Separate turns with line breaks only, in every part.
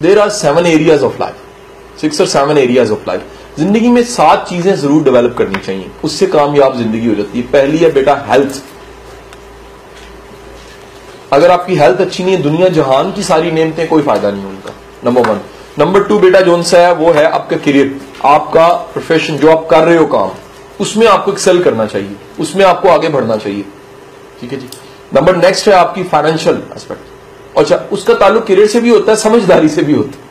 There are 7 areas of life, 6 और 7 areas of life. जिंदगी में 7 चीजें जरूर डेवलप करनी चाहिए, उससे कामयाब जिंदगी हो जाती है। पहली है बेटा हेल्थ। अगर आपकी हेल्थ अच्छी नहीं है, दुनिया जहान की सारी नेमतें कोई फायदा नहीं उनका, नंबर 1। नंबर 2 बेटा जो उनसे है वो है आपका करियर, आपका प्रोफेशन, जो आप कर रहे हो काम, उसमें आपको एक्सेल करना चाहिए, उसमें आपको आगे बढ़ना चाहिए, ठीक है जी। नंबर नेक्स्ट है आपकी फाइनेंशियल एस्पेक्ट। अच्छा, उसका ताल्लुक करियर से भी होता है, समझदारी से भी होता है,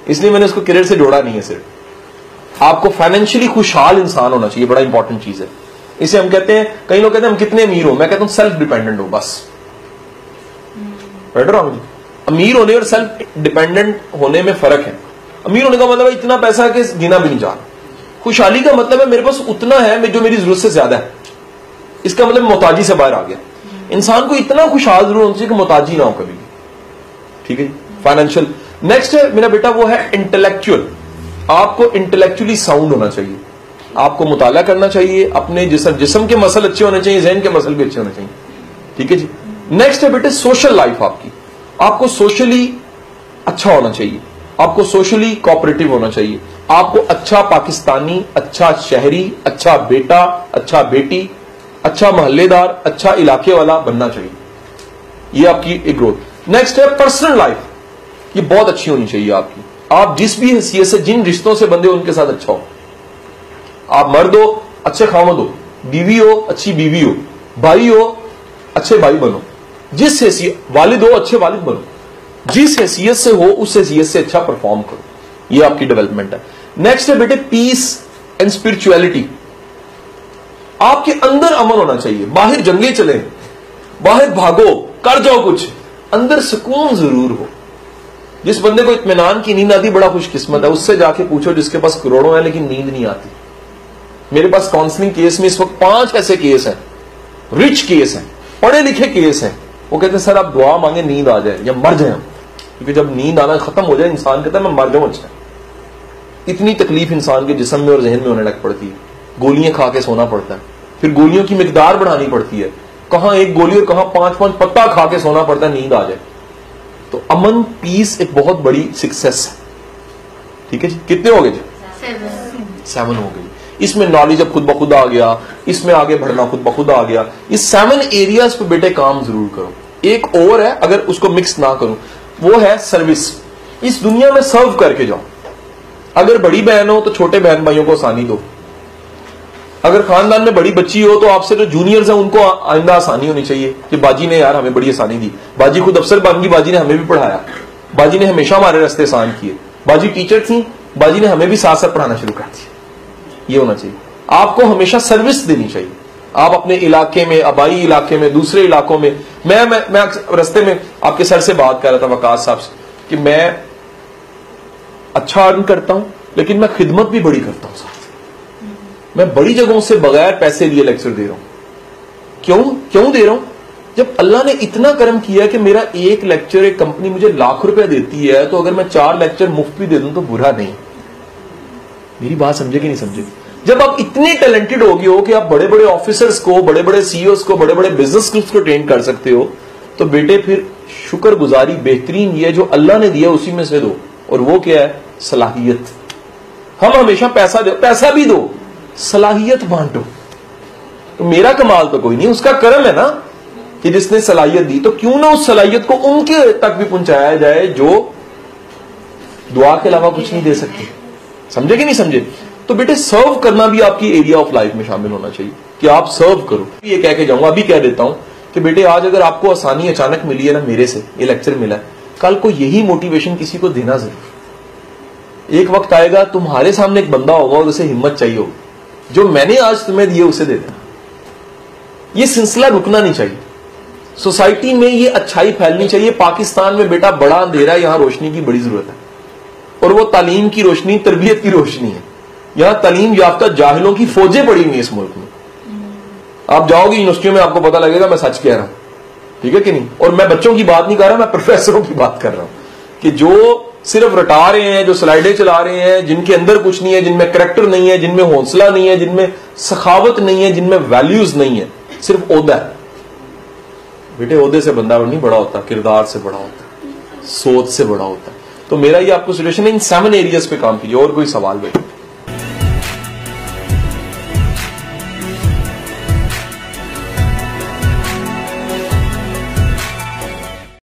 इसलिए मैंने उसको करियर से जोड़ा नहीं है। सिर्फ आपको फाइनेंशियली खुशहाल इंसान होना चाहिए, बड़ा इंपॉर्टेंट चीज है। इसे हम कहते हैं, कई लोग कहते हैं हम कितने अमीर हो, मैं कहता हूं सेल्फ डिपेंडेंट हो बस। राइट रॉन्ग जी? अमीर होने और सेल्फ डिपेंडेंट होने में फर्क है। अमीर होने का मतलब है इतना पैसा कि गिना भी नहीं जा रहा। खुशहाली का मतलब है मेरे पास उतना है जो मेरी जरूरत से ज्यादा है, इसका मतलब मोहताजी से बाहर आ गया। इंसान को इतना खुशहाल जरूर होना चाहिए कि मोहताजी ना हो कभी भी, ठीक है जी। फाइनेंशियल। नेक्स्ट है मेरा बेटा वो है इंटेलेक्चुअल। आपको इंटेलेक्चुअली साउंड होना चाहिए, आपको मुताला करना चाहिए, अपने जिस्म के मसल अच्छे होने चाहिए, जहन के मसल भी अच्छे होने चाहिए, ठीक है जी। नेक्स्ट है बेटे सोशल लाइफ आपकी, आपको सोशली अच्छा होना चाहिए, आपको सोशली कोऑपरेटिव होना चाहिए, आपको अच्छा पाकिस्तानी, अच्छा शहरी, अच्छा बेटा, अच्छा बेटी, अच्छा मोहल्लेदार, अच्छा इलाके वाला बनना चाहिए। ये आपकी एक ग्रोथ। नेक्स्ट है पर्सनल लाइफ, ये बहुत अच्छी होनी चाहिए आपकी। आप जिस भी हैसियत से, जिन रिश्तों से बंधे हो उनके साथ अच्छा हो। आप मर्द हो, अच्छे खामद हो, बीवी हो, अच्छी बीवी हो, भाई हो, अच्छे भाई बनो, जिस हैसियत, वालिद हो, अच्छे वालिद बनो, जिस हैसियत से हो उस हैसियत से अच्छा परफॉर्म करो। ये आपकी डेवलपमेंट है। नेक्स्ट है बेटे पीस एंड स्पिरिचुअलिटी। आपके अंदर अमन होना चाहिए, बाहर जंगे चले, बाहर भागो, कर जाओ कुछ, अंदर सुकून जरूर हो। जिस बंदे को इत्मीनान की नींद आती बड़ा खुशकिस्मत है, उससे जाके पूछो जिसके पास करोड़ों है लेकिन नींद नहीं आती। मेरे पास काउंसलिंग केस में इस वक्त 5 ऐसे केस हैं, रिच केस हैं, पढ़े लिखे केस हैं। वो कहते हैं सर आप दुआ मांगे नींद आ जाए या मर जाए, क्योंकि जब नींद आना खत्म हो जाए इंसान कहता है मैं मर जाऊं। अच्छा, इतनी तकलीफ इंसान के जिस्म में और जहन में होने लग पड़ती है, गोलियां खा के सोना पड़ता है, फिर गोलियों की मिकदार बढ़ानी पड़ती है, कहां 1 गोली और कहां 5-5 पत्ता खा के सोना पड़ता है नींद आ जाए। तो अमन पीस एक बहुत बड़ी सक्सेस है, ठीक है जी। कितने हो गए जी? 7 हो गए। इसमें नॉलेज अब खुद ब खुद आ गया, इसमें आगे बढ़ना खुद ब खुद आ गया। इस 7 एरियाज पे बेटे काम जरूर करो। एक और है, अगर उसको मिक्स ना करूं, वो है सर्विस। इस दुनिया में सर्व करके जाओ। अगर बड़ी बहन हो तो छोटे बहन भाइयों को आसानी दो, अगर खानदान में बड़ी बच्ची हो तो आपसे जो जूनियर्स हैं उनको आइंदा आसानी होनी चाहिए कि बाजी ने यार हमें बड़ी आसानी दी, बाजी खुद अफसर बन गई, बाजी ने हमें भी पढ़ाया, बाजी ने हमेशा हमारे रास्ते आसान किए, बाजी टीचर थी, बाजी ने हमें भी साथ साथ पढ़ाना शुरू कर दिया। ये होना चाहिए। आपको हमेशा सर्विस देनी चाहिए। आप अपने इलाके में, आबाई इलाके में, दूसरे इलाकों में, मैं रास्ते में आपके सर से बात कर रहा था वकास साहब से कि मैं अच्छा अर्न करता हूं लेकिन मैं खिदमत भी बड़ी करता हूं साथ। मैं बड़ी जगहों से बगैर पैसे लिए लेक्चर दे रहा हूं। क्यों दे रहा हूं? जब अल्लाह ने इतना करम किया कि मेरा एक लेक्चर, एक कंपनी मुझे लाख रुपए देती है, तो अगर मैं 4 लेक्चर मुफ्त भी दे दूं तो बुरा नहीं। मेरी बात समझे कि नहीं समझे? जब आप इतने टैलेंटेड हो गए हो कि आप बड़े बड़े ऑफिसर्स को, बड़े बड़े सीईओस को, बड़े बड़े बिजनेस ग्रुप्स को ट्रेन कर सकते हो, तो बेटे फिर शुक्रगुजारी बेहतरीन ये जो अल्लाह ने दिया उसी में से दो। और वो क्या है? सलाहियत। हम हमेशा पैसा दो, पैसा भी दो, सलाहियत बांटो। तो मेरा कमाल तो कोई नहीं, उसका करम है ना कि जिसने सलाहियत दी। तो क्यों ना उस सलाहियत को उनके तक भी पहुंचाया जाए जो दुआ के अलावा कुछ नहीं दे सकते। समझे कि नहीं समझे? तो बेटे सर्व करना भी आपकी एरिया ऑफ लाइफ में शामिल होना चाहिए कि आप सर्व करो। ये कह के जाऊंगा, अभी कह देता हूं कि बेटे आज अगर आपको आसानी अचानक मिली है ना, मेरे से ये लेक्चर मिला है, कल को यही मोटिवेशन किसी को देना जरूर। एक वक्त आएगा तुम्हारे सामने एक बंदा होगा और उसे हिम्मत चाहिए होगी, जो मैंने आज तुम्हें दिए उसे दे देना। ये सिलसिला रुकना नहीं चाहिए। सोसाइटी में ये अच्छाई फैलनी चाहिए। पाकिस्तान में बेटा बड़ा अंधेरा है, यहां रोशनी की बड़ी जरूरत है, और वो तालीम की रोशनी, तरबियत की रोशनी है। यहां तालीम याफ्ता जाहिलों की फौजें पड़ी हुई है इस मुल्क में। आप जाओगे यूनिवर्सिटियों में, आपको पता लगेगा मैं सच कह रहा हूं, ठीक है कि नहीं? और मैं बच्चों की बात नहीं कर रहा, मैं प्रोफेसरों की बात कर रहा हूं कि जो सिर्फ रटा रहे हैं, जो स्लाइडें चला रहे हैं, जिनके अंदर कुछ नहीं है, जिनमें करैक्टर नहीं है, जिनमें हौसला नहीं है, जिनमें सखावत नहीं है, जिनमें वैल्यूज नहीं है, सिर्फ ओहदा है। बेटे ओहदे से बंदा नहीं बड़ा होता, किरदार से बड़ा होता है, सोच से बड़ा होता है। तो मेरा ये आपको सजेशन है, इन 7 एरियाज पे काम कीजिए। और कोई सवाल भाई?